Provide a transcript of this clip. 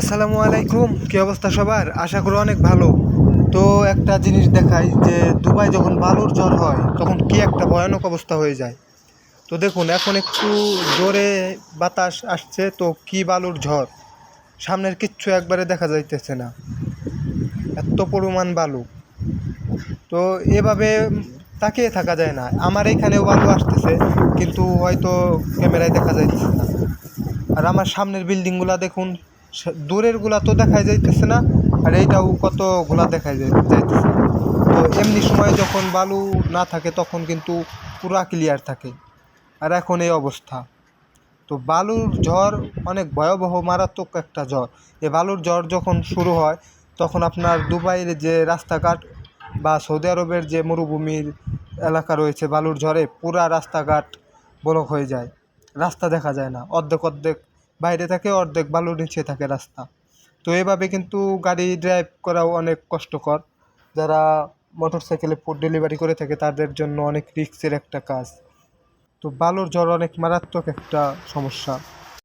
আসসালামু আলাইকুম, কি অবস্থা সবার? আশা করি অনেক ভালো। তো একটা জিনিস দেখাই যে দুবাই যখন বালুর ঝড় হয় তখন কি একটা ভয়ানক অবস্থা হয়ে যায়। তো দেখুন, এখন একটু জোরে বাতাস আসছে তো কি বালুর ঝড়, সামনের কিচ্ছু একবারে দেখা যাইতেছে না, এত পরিমাণ বালু। তো এভাবে তাকিয়ে থাকা যায় না। আমার এইখানেও বালু আসতেছে, কিন্তু হয়তো ক্যামেরায় দেখা যাইতেছে না। আর আমার সামনের বিল্ডিংগুলা দেখুন, দূরেরগুলা তো দেখাই যাইতেছে না, আর এইটাও কতগুলা দেখাই যাইতেছে। তো এমনি সময় যখন বালু না থাকে তখন কিন্তু পুরা ক্লিয়ার থাকে, আর এখন এই অবস্থা। তো বালুর ঝড় অনেক ভয়াবহ মারাত্মক একটা ঝড়। এই বালুর ঝড় যখন শুরু হয় তখন আপনার দুবাইয়ের যে রাস্তাঘাট বা সৌদি আরবের যে মরুভূমির এলাকা রয়েছে, বালুর ঝড়ে পুরা রাস্তাঘাট ব্লক হয়ে যায়, রাস্তা দেখা যায় না, অর্ধেক অর্ধেক বাইরে থাকে, অর্ধেক বালুর নিচে থাকে রাস্তা। তো এভাবে কিন্তু গাড়ি ড্রাইভ করাও অনেক কষ্টকর। যারা মোটর সাইকেলে ফুড ডেলিভারি করে থাকে তাদের জন্য অনেক রিস্কের একটা কাজ। তো বালুর ঝড় অনেক মারাত্মক একটা সমস্যা।